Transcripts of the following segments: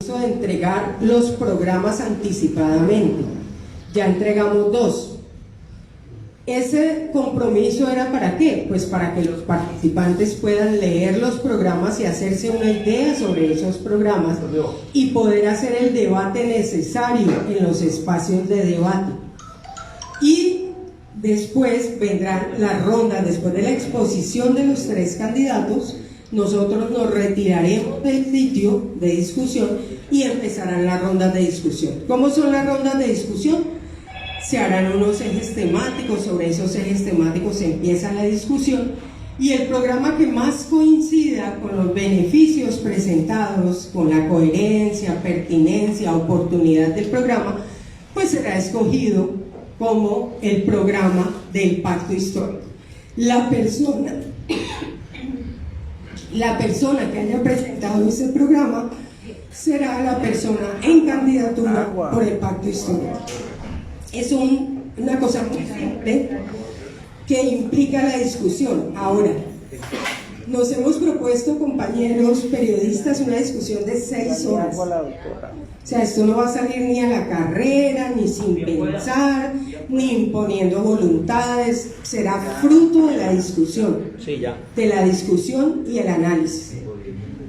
de entregar los programas anticipadamente. Ya entregamos 2. Ese compromiso era ¿para qué? Pues para que los participantes puedan leer los programas y hacerse una idea sobre esos programas y poder hacer el debate necesario en los espacios de debate. Y después vendrán las rondas, después de la exposición de los 3 candidatos, nosotros nos retiraremos del sitio de discusión y empezarán las rondas de discusión. ¿Cómo son las rondas de discusión? Se harán unos ejes temáticos, sobre esos ejes temáticos empieza la discusión y el programa que más coincida con los beneficios presentados, con la coherencia, pertinencia, oportunidad del programa, pues será escogido como el programa del pacto histórico. La persona que haya presentado ese programa será la persona en candidatura por el pacto histórico. Es una cosa muy simple que implica la discusión. Ahora, nos hemos propuesto, compañeros periodistas, una discusión de 6 horas. O sea, esto no va a salir ni a la carrera, ni sin pensar, ni imponiendo voluntades. Será fruto de la discusión, de la discusión y el análisis.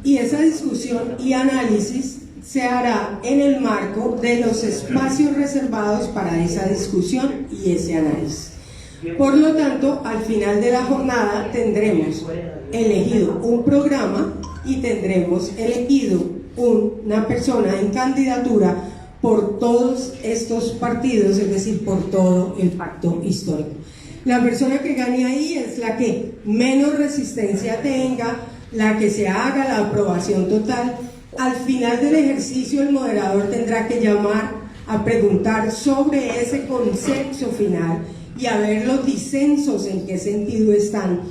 Y esa discusión y análisis se hará en el marco de los espacios reservados para esa discusión y ese análisis. Por lo tanto, al final de la jornada tendremos elegido un programa y tendremos elegido una persona en candidatura por todos estos partidos, es decir, por todo el pacto histórico. La persona que gane ahí es la que menos resistencia tenga, la que se haga la aprobación total. Al final del ejercicio el moderador tendrá que llamar a preguntar sobre ese consenso final y a ver los disensos en qué sentido están,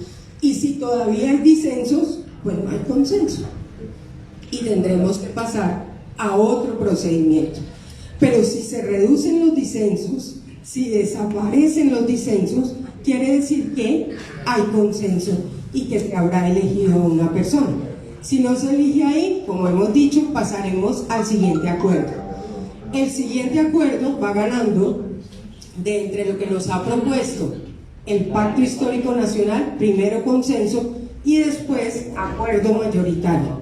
y si todavía hay disensos, pues no hay consenso y tendremos que pasar a otro procedimiento. Pero si se reducen los disensos, si desaparecen los disensos, quiere decir que hay consenso y que se habrá elegido una persona. Si no se elige ahí, como hemos dicho, pasaremos al siguiente acuerdo. El siguiente acuerdo va ganando de entre lo que nos ha propuesto el Pacto Histórico Nacional, primero consenso y después acuerdo mayoritario.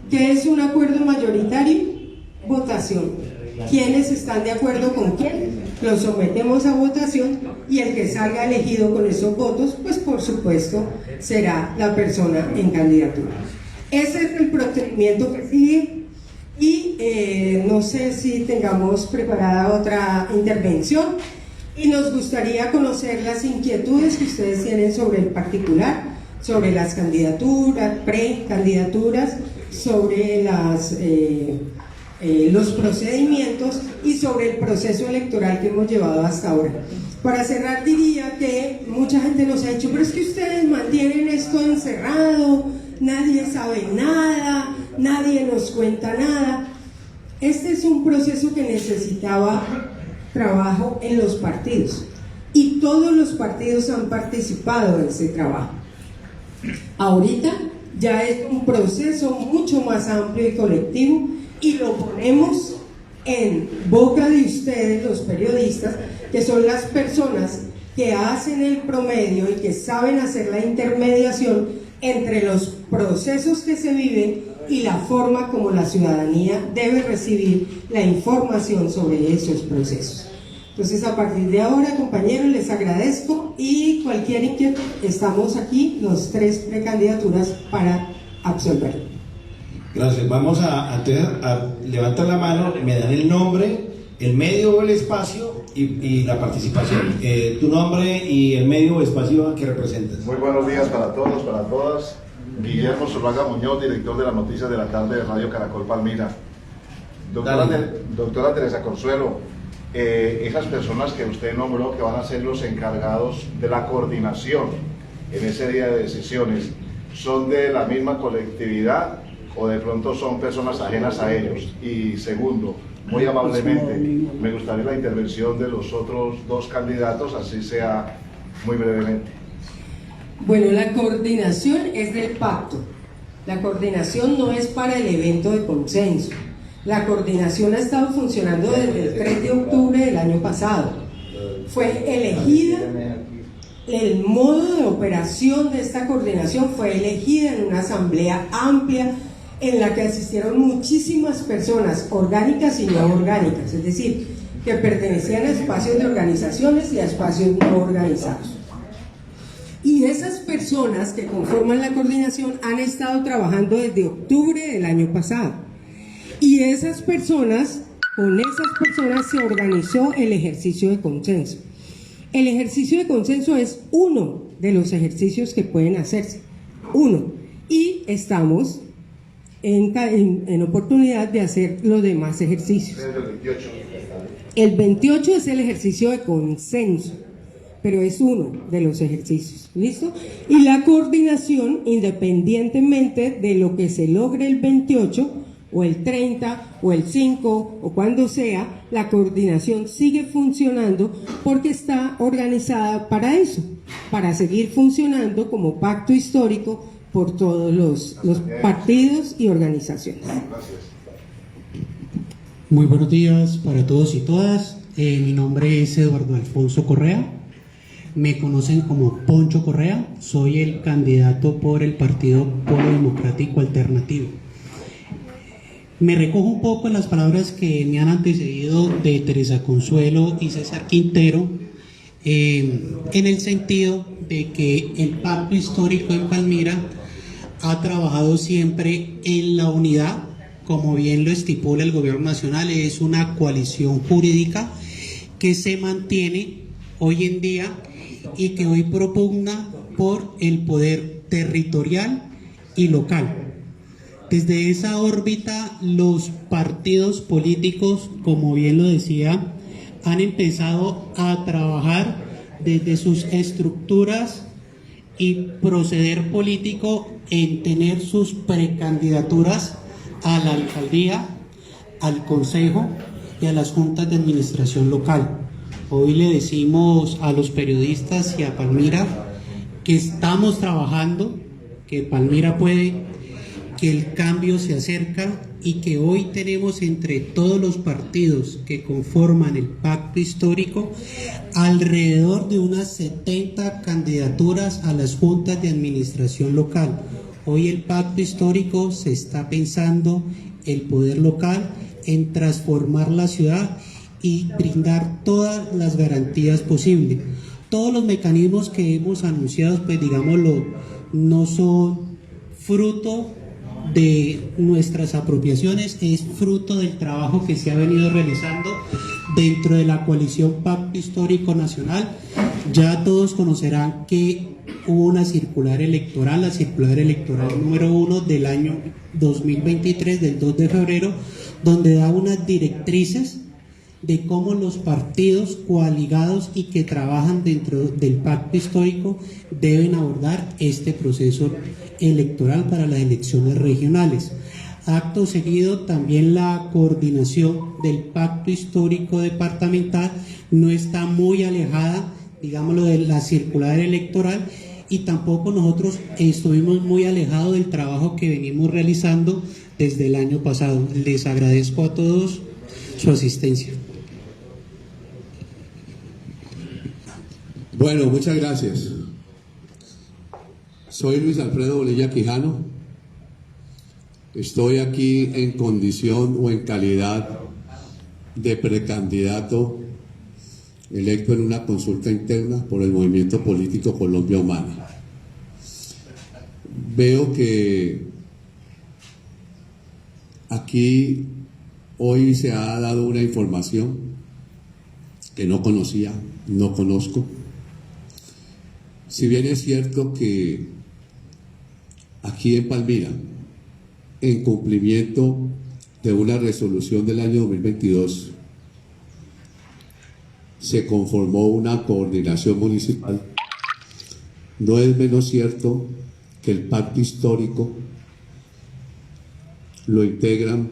¿Qué es un acuerdo mayoritario? Votación. ¿Quiénes están de acuerdo con quién? Lo sometemos a votación y el que salga elegido con esos votos, pues por supuesto será la persona en candidatura. Ese es el procedimiento que sigue y no sé si tengamos preparada otra intervención y nos gustaría conocer las inquietudes que ustedes tienen sobre el particular, sobre las candidaturas, precandidaturas, sobre los procedimientos y sobre el proceso electoral que hemos llevado hasta ahora. Para cerrar diría que mucha gente nos ha dicho, pero es que ustedes mantienen esto encerrado, nadie sabe nada, nadie nos cuenta nada. Este es un proceso que necesitaba trabajo en los partidos y todos los partidos han participado en ese trabajo. Ahorita ya es un proceso mucho más amplio y colectivo y lo ponemos en boca de ustedes, los periodistas, que son las personas que hacen el promedio y que saben hacer la intermediación entre los procesos que se viven y la forma como la ciudadanía debe recibir la información sobre esos procesos. Entonces, a partir de ahora, compañeros, les agradezco y cualquier inquietud, estamos aquí, los 3 precandidaturas para absolverlo. Gracias. Vamos a levantar la mano, me dan el nombre, el medio o el espacio y la participación. Tu nombre y el medio o espacio que representas. Muy buenos días para todos, para todas. Guillermo Zuluaga Muñoz, director de las noticias de la tarde de Radio Caracol Palmira. Doctora Teresa Consuelo, esas personas que usted nombró que van a ser los encargados de la coordinación en ese día de decisiones, ¿son de la misma colectividad o de pronto son personas ajenas a ellos? Y segundo, muy amablemente, me gustaría la intervención de los otros 2 candidatos, así sea muy brevemente. Bueno, la coordinación es del pacto. La coordinación no es para el evento de consenso. La coordinación ha estado funcionando desde el 3 de octubre del año pasado. Fue elegida, el modo de operación de esta coordinación fue elegida en una asamblea amplia en la que asistieron muchísimas personas, orgánicas y no orgánicas, es decir, que pertenecían a espacios de organizaciones y a espacios no organizados. Y esas personas que conforman la coordinación han estado trabajando desde octubre del año pasado. Y esas personas, con esas personas se organizó el ejercicio de consenso. El ejercicio de consenso es uno de los ejercicios que pueden hacerse, uno, y estamos en oportunidad de hacer los demás ejercicios. El 28 es el ejercicio de consenso, pero es uno de los ejercicios, ¿listo? Y la coordinación, independientemente de lo que se logre el 28, o el 30, o el 5, o cuando sea, la coordinación sigue funcionando porque está organizada para eso, para seguir funcionando como pacto histórico por todos los partidos y organizaciones. Muy buenos días para todos y todas. Mi nombre es Eduardo Alfonso Correa. Me conocen como Poncho Correa. Soy el candidato por el Partido Polo Democrático Alternativo. Me recojo un poco en las palabras que me han antecedido de Teresa Consuelo y César Quintero, en el sentido de que el pacto histórico en Palmira ha trabajado siempre en la unidad, como bien lo estipula el gobierno nacional. Es una coalición jurídica que se mantiene hoy en día y que hoy propugna por el poder territorial y local. Desde esa órbita, los partidos políticos, como bien lo decía, han empezado a trabajar desde sus estructuras y proceder político en tener sus precandidaturas a la alcaldía, al consejo y a las juntas de administración local. Hoy le decimos a los periodistas y a Palmira que estamos trabajando, que Palmira puede, que el cambio se acerca y que hoy tenemos entre todos los partidos que conforman el pacto histórico alrededor de unas 70 candidaturas a las juntas de administración local. Hoy el pacto histórico se está pensando el poder local en transformar la ciudad y brindar todas las garantías posibles. Todos los mecanismos que hemos anunciado, pues digámoslo, no son fruto de nuestras apropiaciones, es fruto del trabajo que se ha venido realizando dentro de la coalición Pacto Histórico Nacional. Ya todos conocerán que hubo una circular electoral, la circular electoral número 1 del año 2023, del 2 de febrero, donde da unas directrices de cómo los partidos coaligados y que trabajan dentro del pacto histórico deben abordar este proceso electoral para las elecciones regionales. Acto seguido, también la coordinación del pacto histórico departamental no está muy alejada, digámoslo, de la circular electoral, y tampoco nosotros estuvimos muy alejados del trabajo que venimos realizando desde el año pasado. Les agradezco a todos su asistencia. Bueno, muchas gracias. Soy Luis Alfredo Bolilla Quijano. Estoy aquí en condición o en calidad de precandidato electo en una consulta interna por el movimiento político Colombia Humana. Veo que aquí hoy se ha dado una información que no conocía, no conozco. Si bien es cierto que aquí en Palmira, en cumplimiento de una resolución del año 2022, se conformó una coordinación municipal, no es menos cierto que el pacto histórico lo integran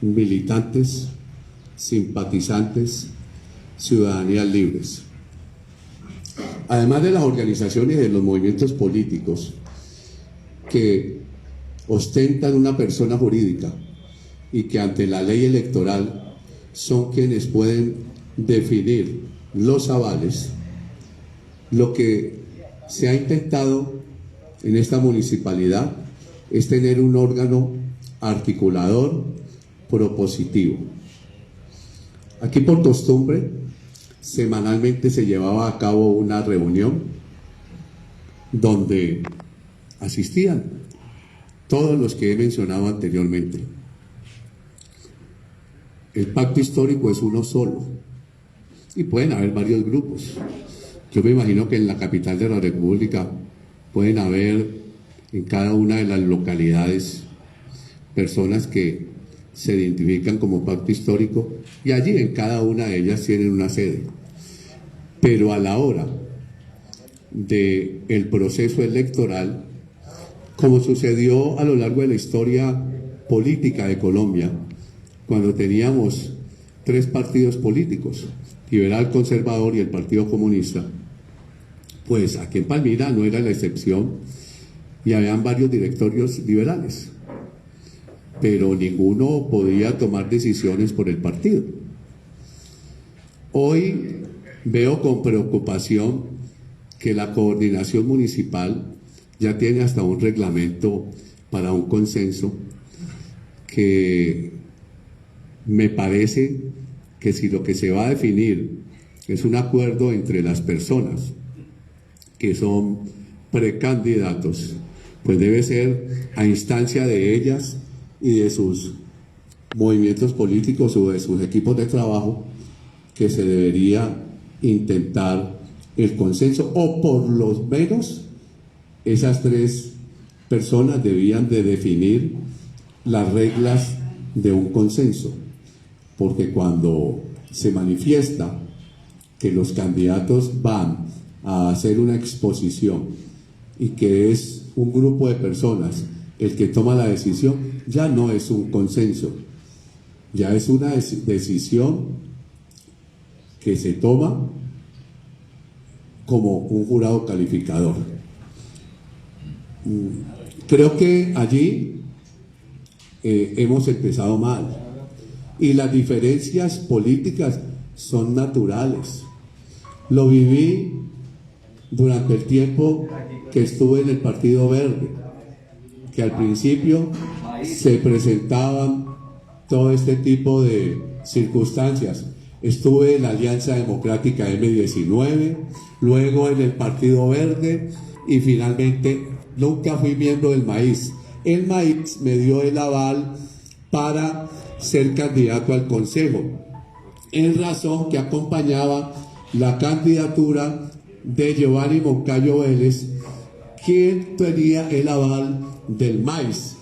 militantes, simpatizantes, ciudadanías libres. Además de las organizaciones y de los movimientos políticos que ostentan una persona jurídica y que ante la ley electoral son quienes pueden definir los avales, lo que se ha intentado en esta municipalidad es tener un órgano articulador propositivo. Aquí por costumbre, semanalmente se llevaba a cabo una reunión donde asistían todos los que he mencionado anteriormente. El pacto histórico es uno solo y pueden haber varios grupos. Yo me imagino que en la capital de la República pueden haber en cada una de las localidades personas que se identifican como pacto histórico y allí en cada una de ellas tienen una sede. Pero a la hora del proceso electoral, como sucedió a lo largo de la historia política de Colombia, cuando teníamos 3 partidos políticos, liberal, conservador y el Partido Comunista, pues aquí en Palmira no era la excepción y habían varios directorios liberales, pero ninguno podía tomar decisiones por el partido. Hoy veo con preocupación que la coordinación municipal ya tiene hasta un reglamento para un consenso que me parece que si lo que se va a definir es un acuerdo entre las personas que son precandidatos, pues debe ser a instancia de ellas y de sus movimientos políticos o de sus equipos de trabajo que se debería intentar el consenso, o por lo menos esas 3 personas debían de definir las reglas de un consenso, porque cuando se manifiesta que los candidatos van a hacer una exposición y que es un grupo de personas el que toma la decisión, ya no es un consenso, ya es una decisión que se toma como un jurado calificador. Creo que allí hemos empezado mal y las diferencias políticas son naturales. Lo viví durante el tiempo que estuve en el Partido Verde, que al principio se presentaban todo este tipo de circunstancias. Estuve en la Alianza Democrática M19, luego en el Partido Verde y finalmente nunca fui miembro del MAIS. El MAIS me dio el aval para ser candidato al Consejo, en razón que acompañaba la candidatura de Giovanni Moncayo Vélez, quien tenía el aval del MAIS.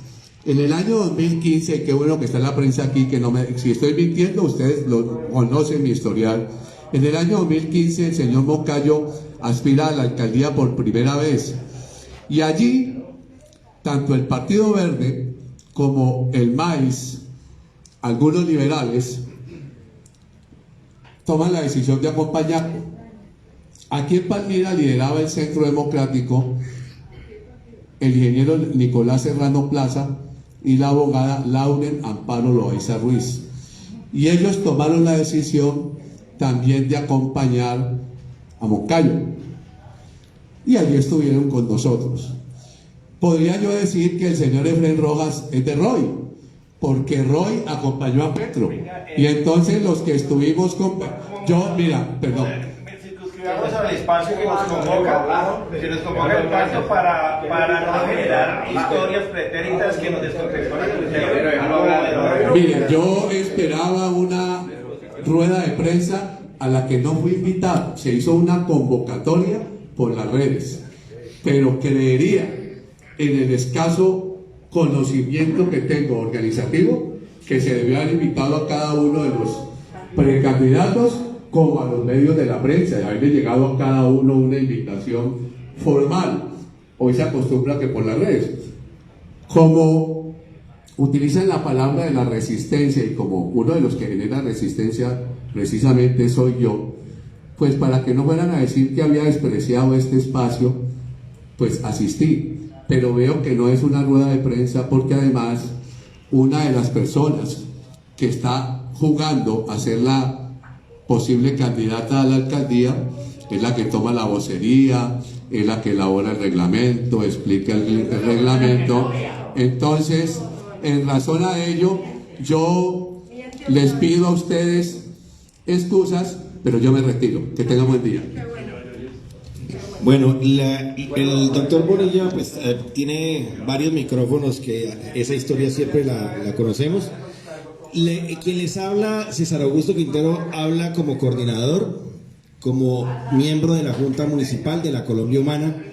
En el año 2015, qué bueno que está la prensa aquí, que no me, si estoy mintiendo, ustedes lo conocen mi historial. En el año 2015 el señor Moncayo aspira a la alcaldía por primera vez y allí tanto el Partido Verde como el MAIS, algunos liberales, toman la decisión de acompañarlo. Aquí en Palmira lideraba el Centro Democrático el ingeniero Nicolás Serrano Plaza y la abogada Lauren Amparo Loaiza Ruiz, y ellos tomaron la decisión también de acompañar a Moncayo y allí estuvieron con nosotros. Podría yo decir que el señor Efraín Rojas es de Roy, porque Roy acompañó a Petro, y entonces los que estuvimos con... Yo, mira, perdón, circunscribamos al espacio que nos convoca, que nos convoca el pacto para no generar historias pretéritas que nos descontextualizan. Miren, yo esperaba una rueda de prensa a la que no fui invitado. Se hizo una convocatoria por las redes, pero creería en el escaso conocimiento que tengo organizativo que se debió haber invitado a cada uno de los precandidatos como a los medios de la prensa, y haberle llegado a cada uno una invitación formal. Hoy se acostumbra que por las redes, como utilizan la palabra de la resistencia y como uno de los que genera resistencia precisamente soy yo, pues para que no fueran a decir que había despreciado este espacio, pues asistí, pero veo que no es una rueda de prensa porque además una de las personas que está jugando a ser la posible candidata a la alcaldía es la que toma la vocería, es la que elabora el reglamento, explica el reglamento. Entonces, en razón a ello, yo les pido a ustedes excusas, pero yo me retiro. Que tengan buen día. Bueno, el doctor Bonilla pues, tiene varios micrófonos, que esa historia siempre la conocemos. Quien les habla, César Augusto Quintero, habla como coordinador, como miembro de la Junta Municipal de la Colombia Humana,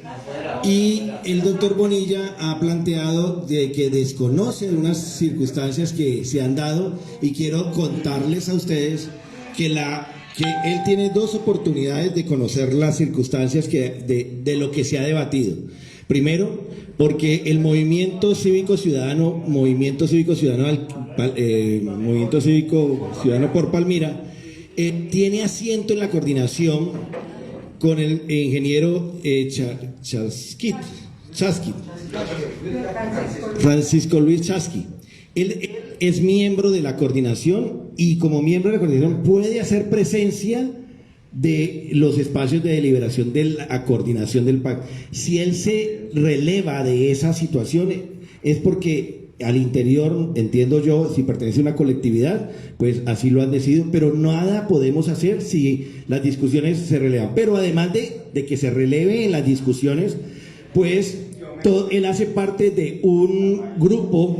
y el doctor Bonilla ha planteado de que desconoce unas circunstancias que se han dado, y quiero contarles a ustedes que él tiene dos oportunidades de conocer las circunstancias de lo que se ha debatido. Primero, porque el Movimiento Cívico Ciudadano por Palmira tiene asiento en la coordinación con el ingeniero Francisco Luis Chasqui. Él es miembro de la coordinación, y como miembro de la coordinación puede hacer presencia de los espacios de deliberación de la coordinación del PAC. Si él se releva de esa situación, es porque al interior, entiendo yo, si pertenece a una colectividad, pues así lo han decidido, pero nada podemos hacer si las discusiones se relevan. Pero además de que se releve en las discusiones, pues él hace parte de un grupo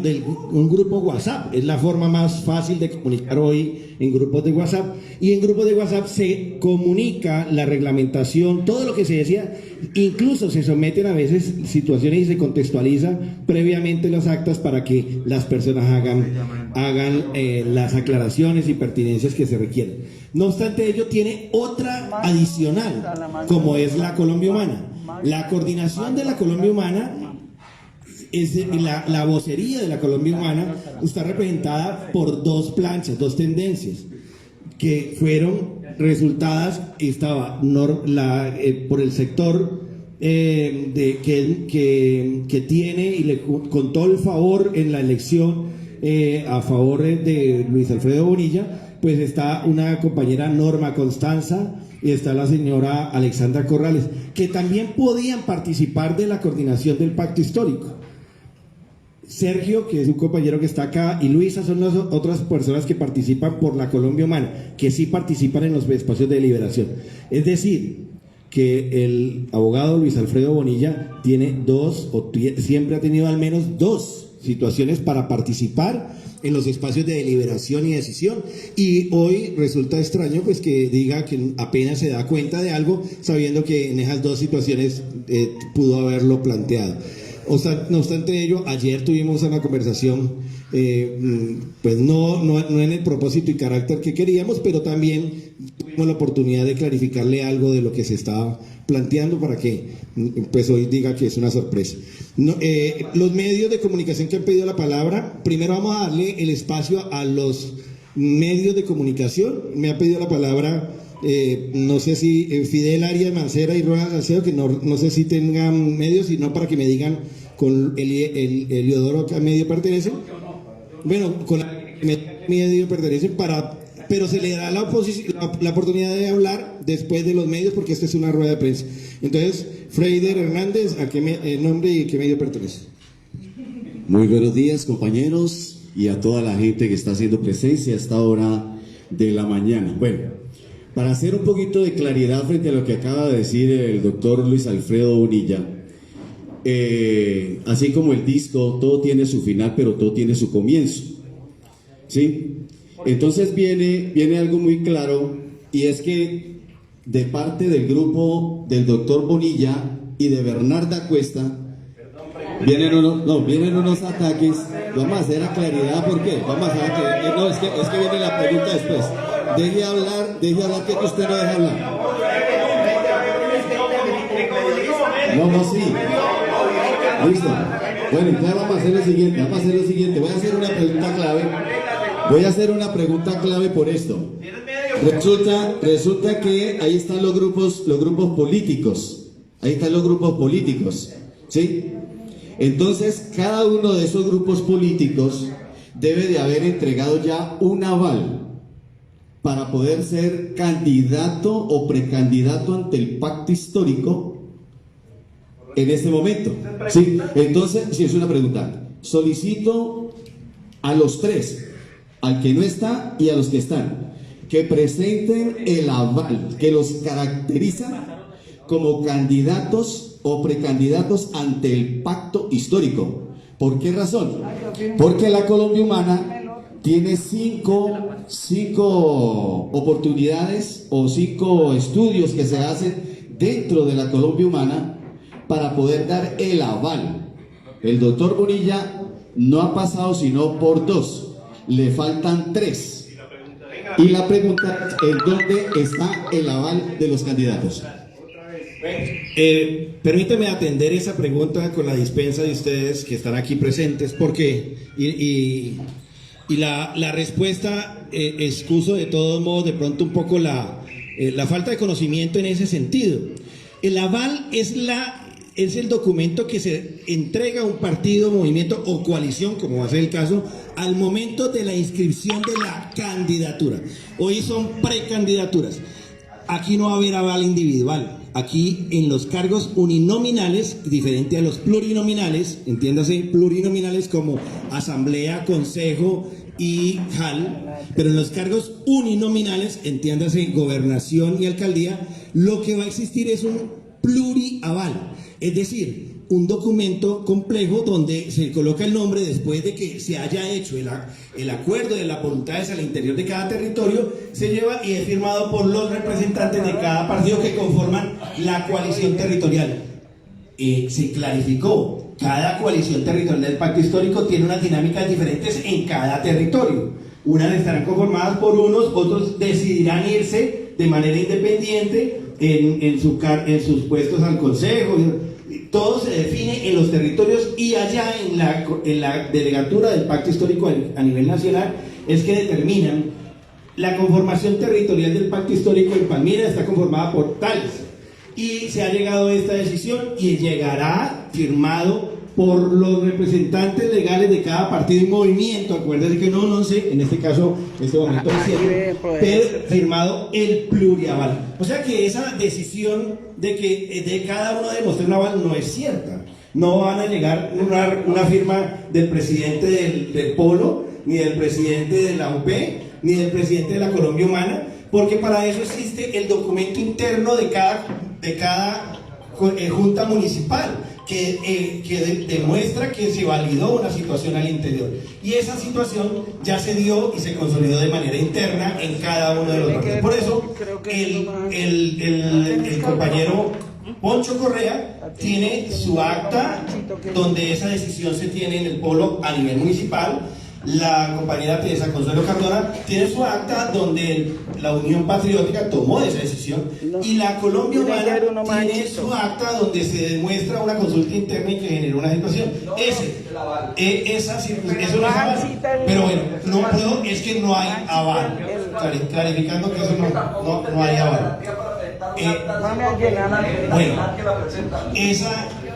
WhatsApp. Es la forma más fácil de comunicar hoy, en grupos de WhatsApp, y en grupos de WhatsApp se comunica la reglamentación, todo lo que se decía, incluso se someten a veces situaciones y se contextualiza previamente las actas para que las personas hagan las aclaraciones y pertinencias que se requieren. No obstante ello, tiene otra adicional, como es la Colombia Humana. La coordinación de la Colombia Humana, la vocería de la Colombia Humana, está representada por dos planchas, dos tendencias, que fueron resultadas, estaba por el sector que tiene y le contó el favor en la elección a favor de Luis Alfredo Bonilla, pues está una compañera Norma Constanza, y está la señora Alexandra Corrales, que también podían participar de la coordinación del pacto histórico. Sergio, que es un compañero que está acá, y Luisa son las otras personas que participan por la Colombia Humana, que sí participan en los espacios de deliberación. Es decir, que el abogado Luis Alfredo Bonilla tiene siempre ha tenido al menos dos situaciones para participar en los espacios de deliberación y decisión, y hoy resulta extraño pues que diga que apenas se da cuenta de algo, sabiendo que en esas dos situaciones pudo haberlo planteado. No obstante ello, ayer tuvimos una conversación, pues no en el propósito y carácter que queríamos, pero también tuvimos la oportunidad de clarificarle algo de lo que se estaba planteando para que pues hoy diga que es una sorpresa. Los medios de comunicación que han pedido la palabra, primero vamos a darle el espacio a los medios de comunicación. Me ha pedido la palabra, no sé si Fidel Arias Mancera y Ronald Salcedo, que no sé si tengan medios, sino para que me digan con el Heliodoro a qué medio pertenecen. Bueno, con el medio pertenecen pero se le da la oportunidad de hablar después de los medios, porque esta es una rueda de prensa. Entonces, Freider Hernández, ¿a qué nombre y qué medio pertenece? Muy buenos días, compañeros, y a toda la gente que está haciendo presencia a esta hora de la mañana. Bueno, para hacer un poquito de claridad frente a lo que acaba de decir el doctor Luis Alfredo Bonilla, así como el disco, todo tiene su final, pero todo tiene su comienzo, ¿sí? Entonces viene algo muy claro, y es que de parte del grupo del doctor Bonilla y de Bernarda Cuesta vienen unos ataques. Vamos a hacer a claridad, ¿por qué? Vamos a hacer es que viene la pregunta después. Deje hablar, que usted no deja hablar. No, sí. Listo. Bueno, entonces vamos a hacer lo siguiente. Voy a hacer una pregunta clave por esto. Resulta que ahí están los grupos políticos. ¿Sí? Entonces, cada uno de esos grupos políticos debe de haber entregado ya un aval para poder ser candidato o precandidato ante el pacto histórico en este momento. Sí, entonces, sí, es una pregunta. Solicito a los tres, al que no está y a los que están, que presenten el aval que los caracteriza como candidatos o precandidatos ante el pacto histórico. ¿Por qué razón? Porque la Colombia Humana tiene cinco oportunidades o 5 estudios que se hacen dentro de la Colombia Humana para poder dar el aval. El doctor Bonilla no ha pasado sino por 2, le faltan 3. Y la pregunta es, ¿en dónde está el aval de los candidatos? Permíteme atender esa pregunta con la dispensa de ustedes que están aquí presentes, porque y la respuesta excuso de todos modos de pronto un poco la falta de conocimiento en ese sentido. El aval es el documento que se entrega a un partido, movimiento o coalición, como va a ser el caso, al momento de la inscripción de la candidatura. Hoy son precandidaturas. Aquí no va a haber aval individual. Aquí en los cargos uninominales, diferente a los plurinominales, entiéndase, plurinominales como asamblea, consejo y JAL, pero en los cargos uninominales, entiéndase, gobernación y alcaldía, lo que va a existir es un pluriaval, es decir, un documento complejo donde se coloca el nombre después de que se haya hecho el acuerdo de las voluntades al interior de cada territorio, se lleva y es firmado por los representantes de cada partido que conforman la coalición territorial. Se clarificó, cada coalición territorial del pacto histórico tiene unas dinámicas diferentes en cada territorio. Unas estarán conformadas por unos, otros decidirán irse de manera independiente en sus puestos al consejo. Todo se define en los territorios y allá en la delegatura del pacto histórico a nivel nacional es que determinan la conformación territorial del pacto histórico. En Palmira está conformada por tales y se ha llegado a esta decisión y llegará firmado por los representantes legales de cada partido y movimiento. Acuérdense que no sé, en este caso, en este momento pero firmado el pluriaval. O sea que esa decisión de que de cada uno debe mostrar un aval no es cierta. No van a llegar una firma del presidente del Polo, ni del presidente de la UP, ni del presidente de la Colombia Humana, porque para eso existe el documento interno de cada junta municipal, que demuestra que se validó una situación al interior. Y esa situación ya se dio y se consolidó de manera interna en cada uno de los partidos. Por eso, el compañero Poncho Correa tiene su acta donde esa decisión se tiene en el polo a nivel municipal. La compañera Teresa Consuelo Cardona tiene su acta donde la Unión Patriótica tomó esa decisión, y la Colombia Humana tiene su acta donde se demuestra una consulta interna y que generó una situación. Eso no es aval, pero bueno, es que no hay aval, clarificando que eso no hay aval. Bueno,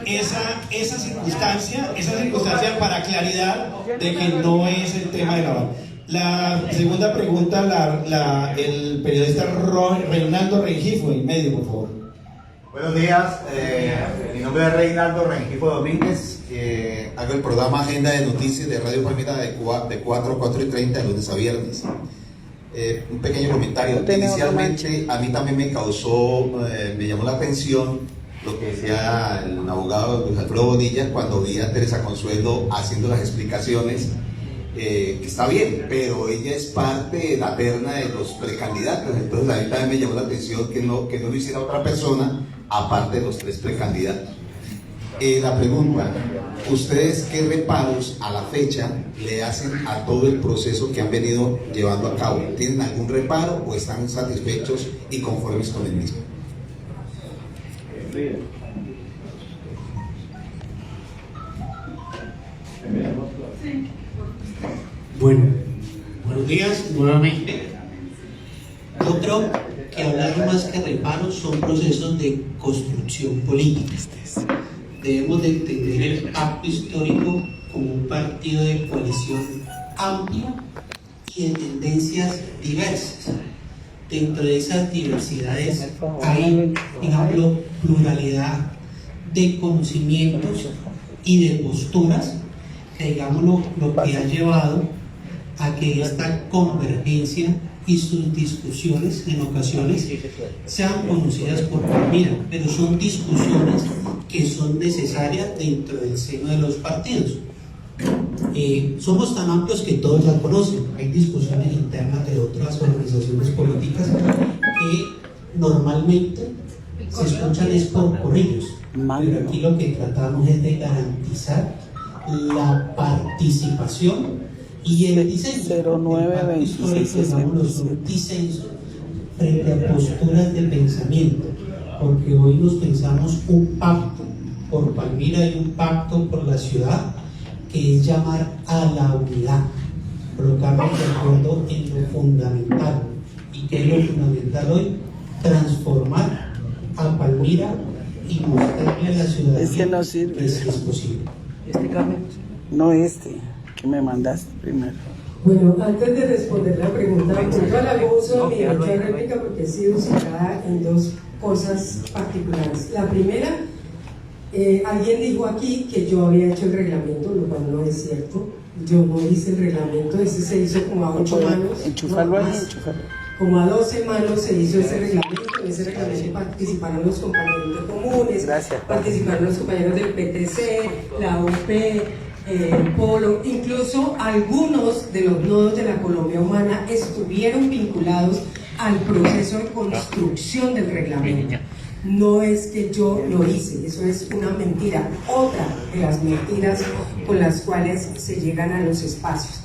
esa circunstancia para claridad de que no es el tema del aval. La segunda pregunta, el periodista Reinaldo Rengifo, en medio, por favor. Buenos días, mi nombre es Reinaldo Rengifo Domínguez, hago el programa Agenda de Noticias de Radio Palmira de 4 a 4 y 30 de lunes a viernes. Un pequeño comentario. Inicialmente a mí también me llamó la atención lo que decía el abogado Luis Alfredo Bonilla cuando vi a Teresa Consuelo haciendo las explicaciones, que está bien, pero ella es parte de la terna de los precandidatos. Entonces a mí también me llamó la atención que no lo hiciera otra persona aparte de los 3 precandidatos. La pregunta, ¿ustedes qué reparos a la fecha le hacen a todo el proceso que han venido llevando a cabo? ¿Tienen algún reparo o están satisfechos y conformes con el mismo? Bueno, buenos días nuevamente. Yo creo que hablar más que reparos son procesos de construcción política. Debemos de entender el pacto histórico como un partido de coalición amplia y de tendencias diversas. Dentro de esas diversidades hay, digamos, pluralidad de conocimientos y de posturas, que, digamos, lo que ha llevado a que esta convergencia y sus discusiones en ocasiones sean conocidas por Palmira, pero son discusiones que son necesarias dentro del seno de los partidos. Somos tan amplios que todos la conocen. Hay discusiones internas de otras organizaciones políticas que normalmente se escuchan es por corrillos, pero aquí lo que tratamos es de garantizar la participación y el disenso. 0926 un disenso frente a posturas de pensamiento, porque hoy nos pensamos un pacto por Palmira y un pacto por la ciudad, que es llamar a la unidad, colocarnos de acuerdo en lo fundamental. ¿Y qué es lo fundamental hoy? Transformar a Palmira y mostrarle a la ciudadanía no sirve. que sí es posible. No que me mandaste primero. Bueno, antes de responder la pregunta, yo hago uso de mi derecho de réplica porque he sido citada en dos cosas particulares. La primera, alguien dijo aquí que yo había hecho el reglamento, lo cual no es cierto. Yo no hice el reglamento, ese se hizo como a 8 manos. Enchúfalo no, ahí, más. enchúfalo. Como a 12 manos se hizo ese reglamento. En ese reglamento participaron los compañeros de comunes, participaron los compañeros del PTC, la UP, el Polo, incluso algunos de los nodos de la Colombia Humana estuvieron vinculados al proceso de construcción del reglamento. No es que yo lo hice, eso es una mentira, otra de las mentiras con las cuales se llegan a los espacios.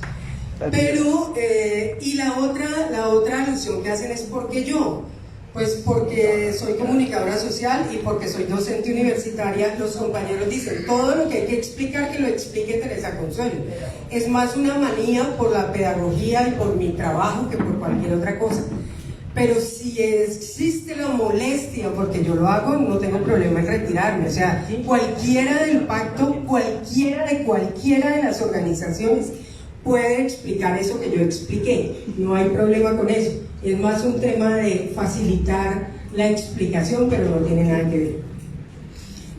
Pero, y la otra alusión que hacen es porque yo, pues porque soy comunicadora social y porque soy docente universitaria, los compañeros dicen, todo lo que hay que explicar, que lo explique Teresa Consuelo. Es más una manía por la pedagogía y por mi trabajo que por cualquier otra cosa. Pero si existe la molestia, porque yo lo hago, no tengo problema en retirarme. O sea, cualquiera del pacto, cualquiera de las organizaciones puede explicar eso que yo expliqué. No hay problema con eso. Es más un tema de facilitar la explicación, pero no tiene nada que ver.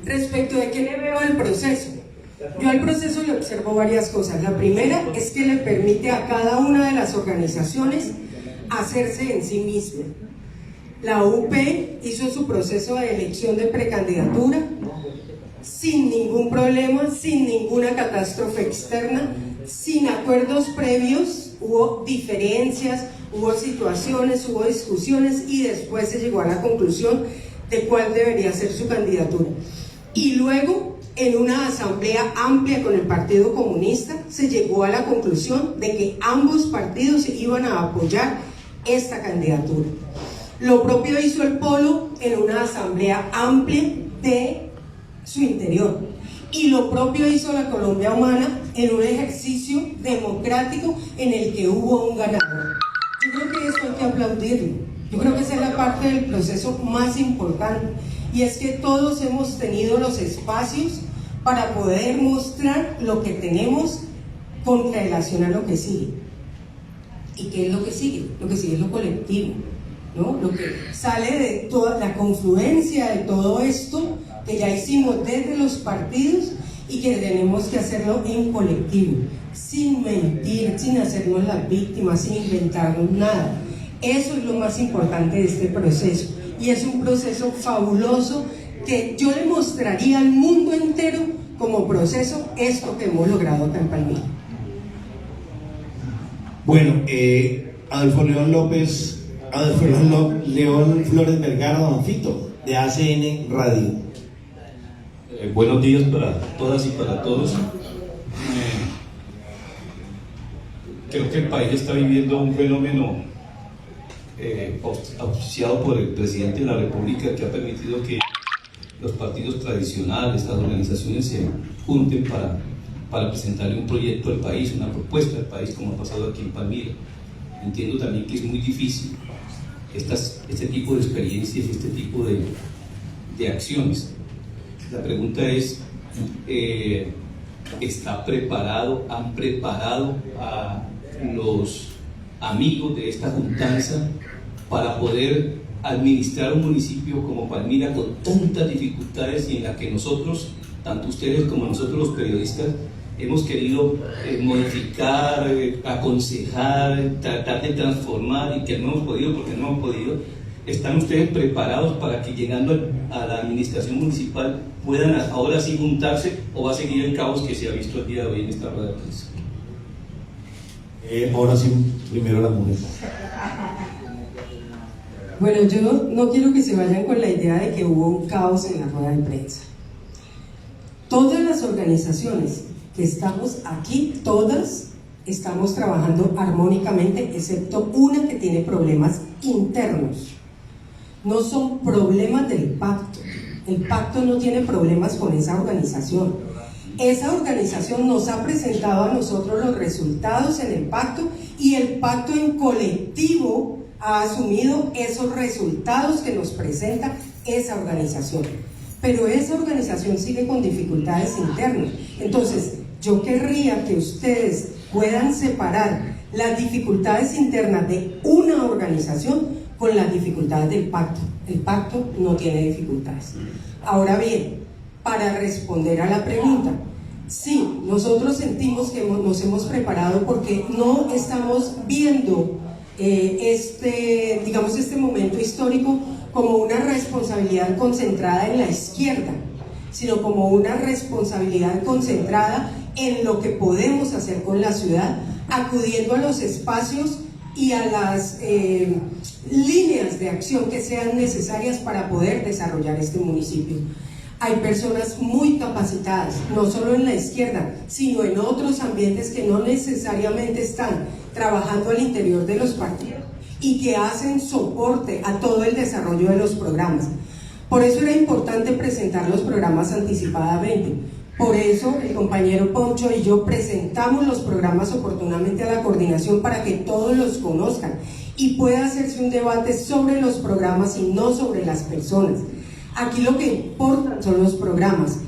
Respecto de qué le veo al proceso, yo al proceso le observo varias cosas. La primera es que le permite a cada una de las organizaciones hacerse en sí misma. La UP hizo su proceso de elección de precandidatura sin ningún problema, sin ninguna catástrofe externa, sin acuerdos previos. Hubo diferencias, hubo situaciones, hubo discusiones y después se llegó a la conclusión de cuál debería ser su candidatura. Y luego, en una asamblea amplia con el Partido Comunista, se llegó a la conclusión de que ambos partidos iban a apoyar esta candidatura. Lo propio hizo el Polo en una asamblea amplia de su interior. Y lo propio hizo la Colombia Humana en un ejercicio democrático en el que hubo un ganador. Yo creo que eso hay que aplaudirlo. Yo creo que esa es la parte del proceso más importante. Y es que todos hemos tenido los espacios para poder mostrar lo que tenemos con relación a lo que sigue. ¿Y qué es lo que sigue? Lo que sigue es lo colectivo, ¿no? Lo que sale de toda la confluencia de todo esto que ya hicimos desde los partidos y que tenemos que hacerlo en colectivo, sin mentir, sin hacernos las víctimas, sin inventarnos nada. Eso es lo más importante de este proceso y es un proceso fabuloso que yo le mostraría al mundo entero como proceso esto que hemos logrado acá en Palmira. Bueno, Adolfo León Flores Vergara, Don Fito, de ACN Radio. Buenos días para todas y para todos. Creo que el país está viviendo un fenómeno auspiciado por el presidente de la República, que ha permitido que los partidos tradicionales, las organizaciones se junten para presentarle un proyecto al país, una propuesta al país, como ha pasado aquí en Palmira. Entiendo también que es muy difícil este tipo de experiencias, este tipo de acciones. La pregunta es, está preparado, han preparado a los amigos de esta juntanza para poder administrar un municipio como Palmira con tantas dificultades y en la que nosotros, tanto ustedes como nosotros los periodistas, hemos querido modificar, aconsejar, tratar de transformar y que no hemos podido porque no hemos podido. ¿Están ustedes preparados para que llegando a la administración municipal puedan ahora sí juntarse o va a seguir el caos que se ha visto el día de hoy en esta rueda de prensa? Ahora sí, primero la mujer. Bueno, yo no quiero que se vayan con la idea de que hubo un caos en la rueda de prensa. Todas las organizaciones que estamos aquí, todas estamos trabajando armónicamente, excepto una que tiene problemas internos. No son problemas del pacto. El pacto no tiene problemas con esa organización. Esa organización nos ha presentado a nosotros los resultados en el pacto y el pacto en colectivo ha asumido esos resultados que nos presenta esa organización. Pero esa organización sigue con dificultades internas. Entonces, yo querría que ustedes puedan separar las dificultades internas de una organización con las dificultades del pacto. El pacto no tiene dificultades. Ahora bien, para responder a la pregunta, sí, nosotros sentimos que nos hemos preparado porque no estamos viendo este momento histórico como una responsabilidad concentrada en la izquierda, sino como una responsabilidad concentrada en lo que podemos hacer con la ciudad, acudiendo a los espacios y a las líneas de acción que sean necesarias para poder desarrollar este municipio. Hay personas muy capacitadas, no solo en la izquierda, sino en otros ambientes que no necesariamente están trabajando al interior de los partidos y que hacen soporte a todo el desarrollo de los programas. Por eso era importante presentar los programas anticipadamente. Por eso el compañero Poncho y yo presentamos los programas oportunamente a la coordinación para que todos los conozcan y pueda hacerse un debate sobre los programas y no sobre las personas. Aquí lo que importa son los programas.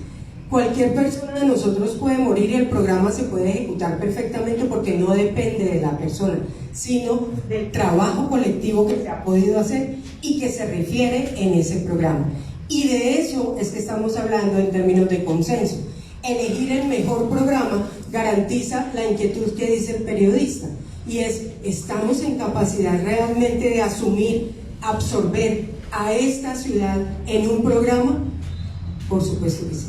Cualquier persona de nosotros puede morir y el programa se puede ejecutar perfectamente porque no depende de la persona, sino del trabajo colectivo que se ha podido hacer y que se refiere en ese programa. Y de eso es que estamos hablando en términos de consenso. Elegir el mejor programa garantiza la inquietud que dice el periodista, y es: ¿estamos en capacidad realmente de asumir, absorber a esta ciudad en un programa? Por supuesto que sí.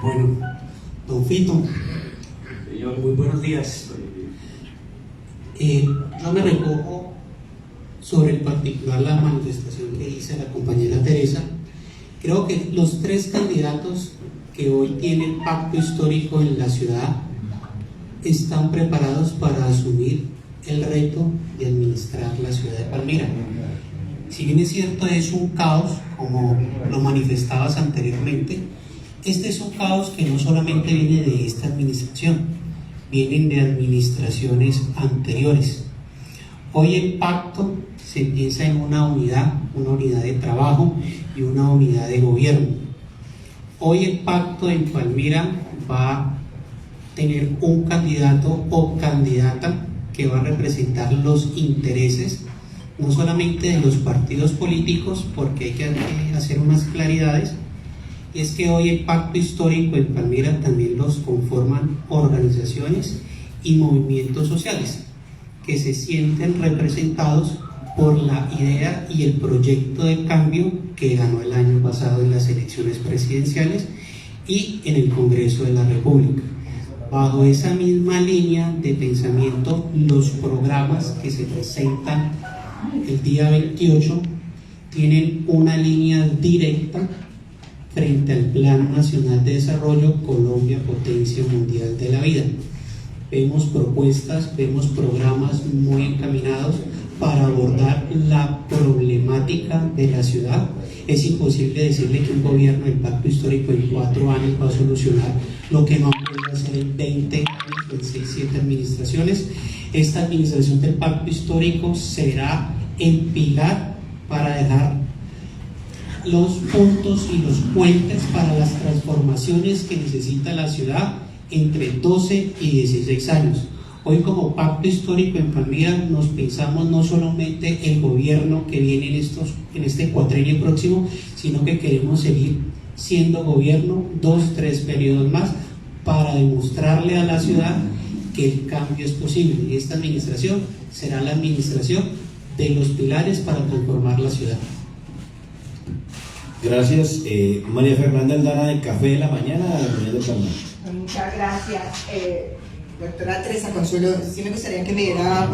Bueno, don Fito, muy buenos días. Yo me recojo sobre el particular la manifestación que hice la compañera Teresa. Creo que los tres candidatos que hoy tienen pacto histórico en la ciudad están preparados para asumir el reto de administrar la ciudad de Palmira. Si bien es cierto, es un caos, como lo manifestabas anteriormente, este es un caos que no solamente viene de esta administración, vienen de administraciones anteriores. Hoy el pacto se piensa en una unidad de trabajo y una unidad de gobierno. Hoy el pacto en Palmira va a tener un candidato o candidata que va a representar los intereses no solamente de los partidos políticos, porque hay que hacer unas claridades, y es que hoy el pacto histórico en Palmira también los conforman organizaciones y movimientos sociales que se sienten representados por la idea y el proyecto de cambio que ganó el año pasado en las elecciones presidenciales y en el Congreso de la República. Bajo esa misma línea de pensamiento, los programas que se presentan el día 28 tienen una línea directa frente al Plan Nacional de Desarrollo Colombia Potencia Mundial de la Vida. Vemos propuestas, vemos programas muy encaminados para abordar la problemática de la ciudad. Es imposible decirle que un gobierno del pacto histórico en 4 años va a solucionar lo que no ha podido hacer en 20 años, en 6, 7 administraciones. Esta administración del pacto histórico será el pilar para dejar los puntos y los puentes para las transformaciones que necesita la ciudad entre 12 y 16 años. Hoy, como pacto histórico en Palmira, nos pensamos no solamente el gobierno que viene en este cuatrienio próximo, sino que queremos seguir siendo gobierno 2-3 periodos más para demostrarle a la ciudad que el cambio es posible. Y esta administración será la administración de los pilares para transformar la ciudad. Gracias. María Fernanda Aldana, de Café de la Mañana, de Muchas gracias. Doctora Teresa Consuelo, sí me gustaría que me diera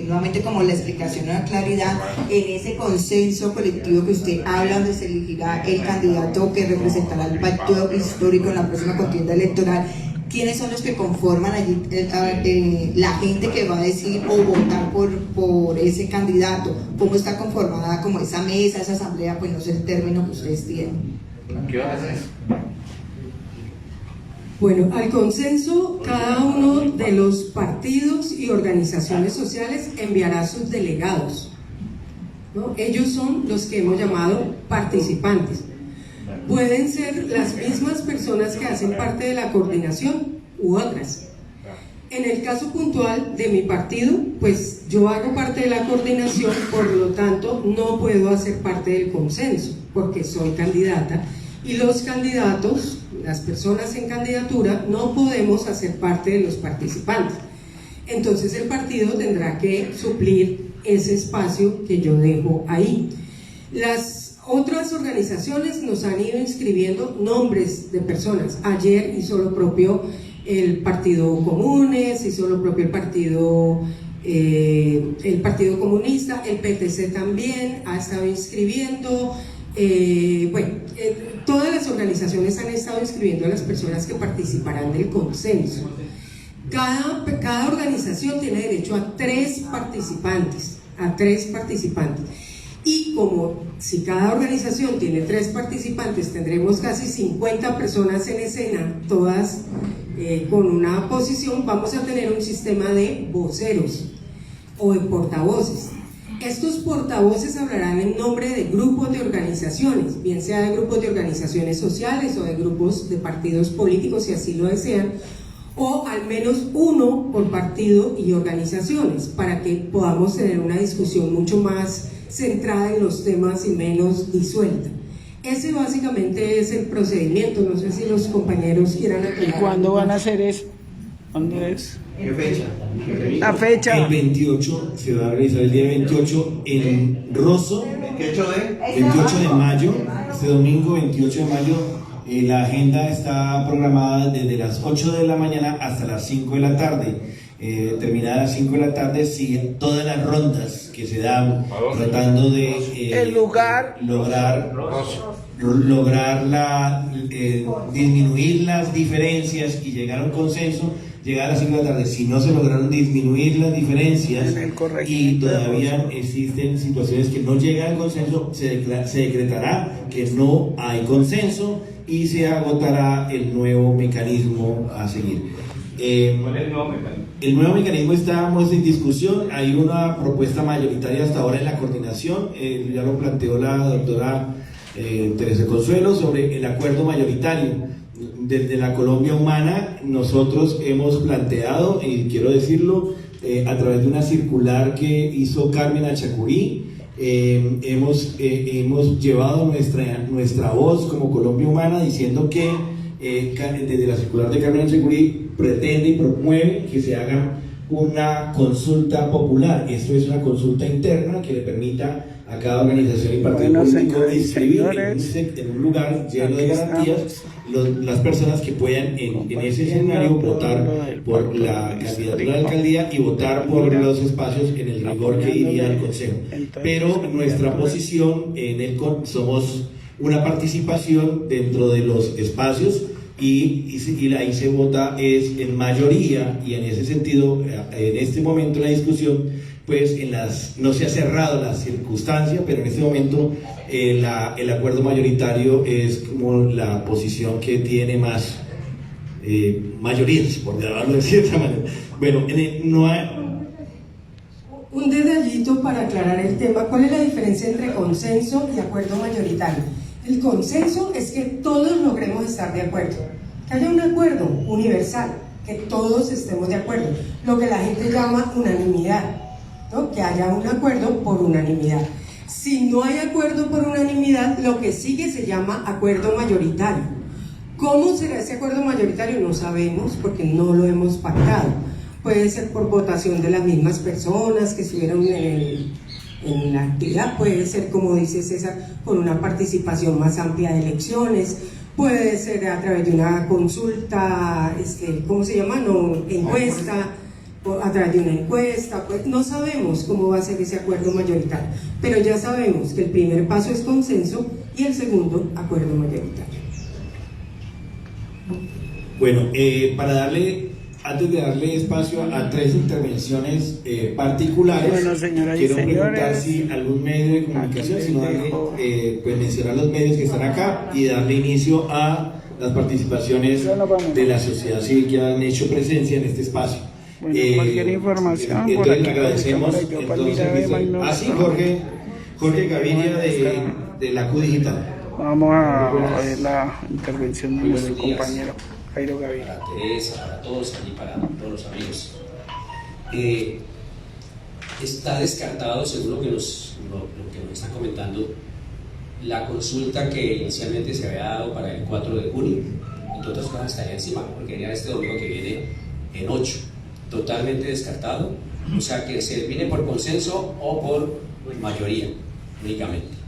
nuevamente como la explicación, la claridad en ese consenso colectivo que usted habla, donde se elegirá el candidato que representará el pacto histórico en la próxima contienda electoral. ¿Quiénes son los que conforman allí la gente que va a decidir o votar por ese candidato? ¿Cómo está conformada como esa mesa, esa asamblea? Pues no sé el término que ustedes tienen. ¿Qué hora es eso? Bueno, al consenso, cada uno de los partidos y organizaciones sociales enviará sus delegados, ¿no? Ellos son los que hemos llamado participantes. Pueden ser las mismas personas que hacen parte de la coordinación u otras. En el caso puntual de mi partido, pues yo hago parte de la coordinación, por lo tanto no puedo hacer parte del consenso, porque soy candidata, y los candidatos, las personas en candidatura, no podemos hacer parte de los participantes. Entonces el partido tendrá que suplir ese espacio que yo dejo ahí. Las otras organizaciones nos han ido inscribiendo nombres de personas. Ayer hizo lo propio el Partido Comunes, hizo lo propio el Partido Comunista, el PTC también ha estado inscribiendo. Todas las organizaciones han estado inscribiendo a las personas que participarán del consenso. Cada organización tiene derecho a 3 participantes, y como si cada organización tiene 3 participantes, tendremos casi 50 personas en escena, todas con una posición. Vamos a tener un sistema de voceros o de portavoces. Estos portavoces hablarán en nombre de grupos de organizaciones, bien sea de grupos de organizaciones sociales o de grupos de partidos políticos, si así lo desean, o al menos uno por partido y organizaciones, para que podamos tener una discusión mucho más centrada en los temas y menos disuelta. Ese básicamente es el procedimiento. No sé si los compañeros quieran aclarar. ¿Y cuándo van a hacer eso? ¿Cuándo es? ¿Qué fecha? La fecha. El 28, se va a realizar el día 28 en Rosso. 28 de mayo, este domingo 28 de mayo. La agenda está programada desde las 8 de la mañana hasta las 5 de la tarde. Terminada a las 5 de la tarde, siguen todas las rondas que se dan tratando de el lugar, lograr disminuir las diferencias y llegar a un consenso. Llegar a las 5 de la tarde. Si no se lograron disminuir las diferencias y todavía existen situaciones que no llegan al consenso, se decretará que no hay consenso y se agotará el nuevo mecanismo a seguir. ¿Cuál es el nuevo mecanismo? El nuevo mecanismo estamos en discusión. Hay una propuesta mayoritaria hasta ahora en la coordinación. Ya lo planteó la doctora Teresa Consuelo sobre el acuerdo mayoritario. Desde la Colombia Humana nosotros hemos planteado, y quiero decirlo, a través de una circular que hizo Carmen Achacurí, hemos llevado nuestra voz como Colombia Humana diciendo que desde la circular de Carmen Achacurí pretende y promueve que se haga una consulta popular. Esto es una consulta interna que le permita a cada organización y partido político inscribir en un lugar lleno de garantías las personas que puedan en ese escenario votar por la candidatura de la alcaldía y votar por los espacios en el rigor que iría al consejo. Pero nuestra posición somos una participación dentro de los espacios y ahí se vota es en mayoría, y en ese sentido en este momento la discusión pues no se ha cerrado la circunstancia, pero en este momento el acuerdo mayoritario es como la posición que tiene más mayorías, por llamarlo de cierta manera. Bueno, Un detallito para aclarar el tema. ¿Cuál es la diferencia entre consenso y acuerdo mayoritario? El consenso es que todos logremos estar de acuerdo, que haya un acuerdo universal, que todos estemos de acuerdo, lo que la gente llama unanimidad, ¿no? Que haya un acuerdo por unanimidad. Si no hay acuerdo por unanimidad, lo que sigue se llama acuerdo mayoritario. ¿Cómo será ese acuerdo mayoritario? No sabemos, porque no lo hemos pactado. Puede ser por votación de las mismas personas que estuvieron en la actividad, puede ser, como dice César, con una participación más amplia de elecciones, puede ser a través de una consulta, ¿cómo se llama? No, encuesta, a través de una encuesta, pues no sabemos cómo va a ser ese acuerdo mayoritario, pero ya sabemos que el primer paso es consenso y el segundo, acuerdo mayoritario. Bueno, antes de darle espacio a 3 intervenciones particulares, bueno, señoras y quiero preguntar señores, si algún medio de comunicación, si no darle, pues mencionar los medios que están acá y darle inicio a las participaciones de la sociedad civil que han hecho presencia en este espacio. Bueno, cualquier información por entonces aquí, agradecemos. Así, Jorge Gaviria de la Q Digital. Vamos a ver la intervención de nuestro compañero Jairo Gaviria. Para Teresa, para todos allí, para todos los amigos. Está descartado, según lo que nos están comentando, la consulta que inicialmente se había dado para el 4 de junio. Entre otras cosas estaría encima, porque ya este domingo que viene en 8. Totalmente descartado. O sea que se define por consenso o por mayoría únicamente.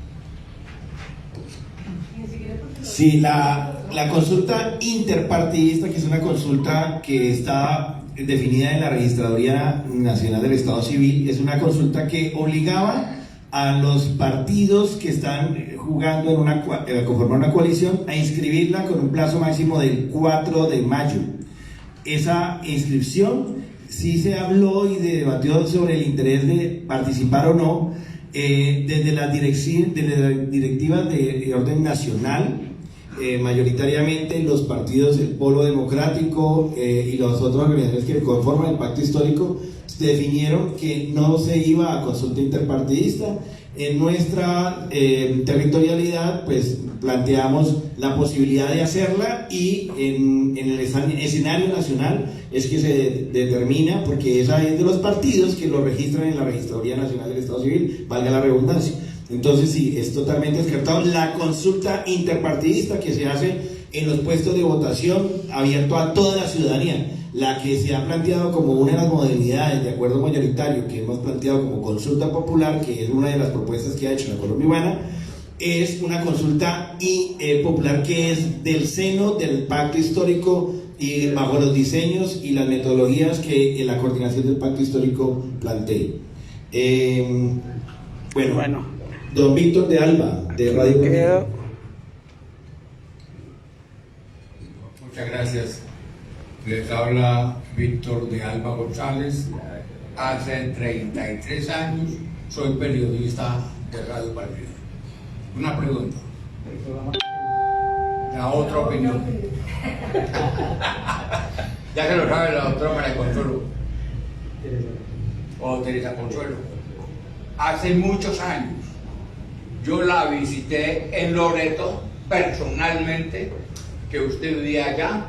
Sí, la consulta interpartidista, que es una consulta que está definida en la Registraduría Nacional del Estado Civil, es una consulta que obligaba a los partidos que están jugando en conformar una coalición a inscribirla con un plazo máximo del 4 de mayo. Esa inscripción sí se habló y se debatió sobre el interés de participar o no desde las directivas de orden nacional. Mayoritariamente los partidos del Polo Democrático y las otras organizaciones que conforman el pacto histórico definieron que no se iba a consulta interpartidista. En nuestra territorialidad pues planteamos la posibilidad de hacerla y en el escenario nacional es que se determina, porque esa es de los partidos que lo registran en la Registraduría Nacional del Estado Civil, valga la redundancia. Entonces sí, es totalmente descartado la consulta interpartidista que se hace en los puestos de votación abierto a toda la ciudadanía. La que se ha planteado como una de las modalidades de acuerdo mayoritario que hemos planteado como consulta popular, que es una de las propuestas que ha hecho la Colombia Humana, es una consulta popular que es del seno del pacto histórico y bajo los diseños y las metodologías que en la coordinación del pacto histórico plantea. Bueno, don Víctor de Alba, de Radio Promesa. Muchas gracias. Les habla Víctor de Alba González. Hace 33 años soy periodista de Radio Palmira. Una pregunta. La otra opinión. Ya que lo sabe la doctora María Consuelo. O Teresa Consuelo. Hace muchos años yo la visité en Loreto personalmente, que usted vivía allá,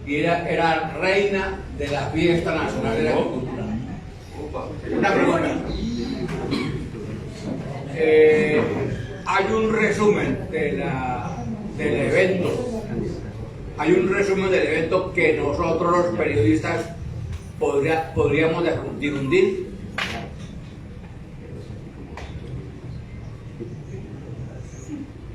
y era reina de la Fiesta Nacional de la Agricultura. Una pregunta. Hay un resumen del evento. Hay un resumen del evento que nosotros los periodistas podríamos difundir.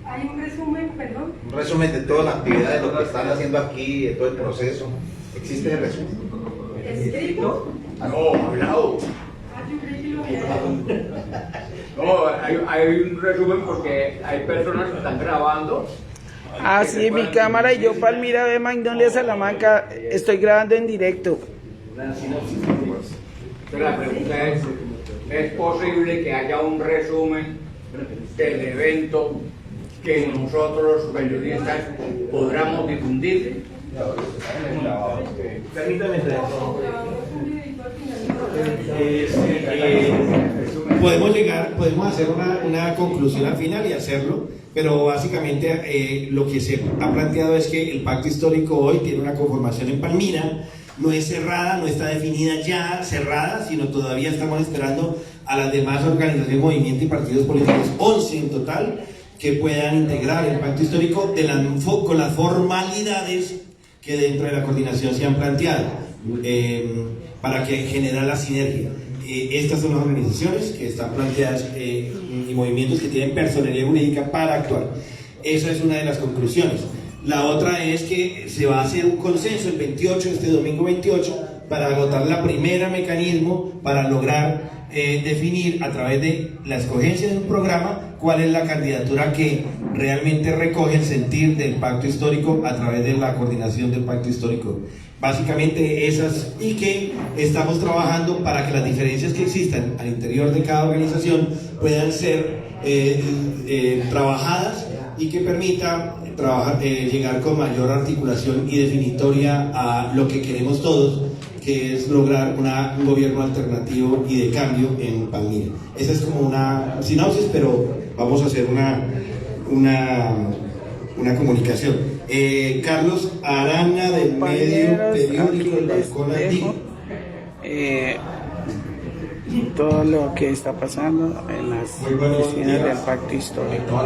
Hay un resumen, perdón. Un resumen de todas las actividades, lo que están haciendo aquí, de todo el proceso. ¿Existe el resumen? ¿Escrito? No, hablado. No, hay un resumen porque hay personas que están grabando. Ah, sí, mi cámara y yo, Palmira de Magnolia Salamanca, estoy grabando en directo. Pero la pregunta ¿es posible que haya un resumen del evento que nosotros los periodistas podamos difundir? Permítame. podemos hacer una conclusión al final y hacerlo, pero básicamente lo que se ha planteado es que el pacto histórico hoy tiene una conformación en Palmira, no es cerrada, no está definida ya cerrada, sino todavía estamos esperando a las demás organizaciones, movimientos y partidos políticos, 11 en total, que puedan integrar el pacto histórico con las formalidades que dentro de la coordinación se han planteado, para que generar la sinergia. Estas son las organizaciones que están planteadas y movimientos que tienen personalidad jurídica para actuar. Esa es una de las conclusiones. La otra es que se va a hacer un consenso el 28, este domingo 28, para agotar la primera mecanismo para lograr definir a través de la escogencia de un programa cuál es la candidatura que realmente recoge el sentir del pacto histórico a través de la coordinación del pacto histórico. Básicamente esas, y que estamos trabajando para que las diferencias que existan al interior de cada organización puedan ser trabajadas y que permita llegar con mayor articulación y definitoria a lo que queremos todos, que es lograr un gobierno alternativo y de cambio en Palmira. Esa es como una sinopsis, pero vamos a hacer una comunicación. Carlos Arana, del medio periódico El Balcón Antiguo. Todo lo que está pasando en las oficinas del pacto histórico.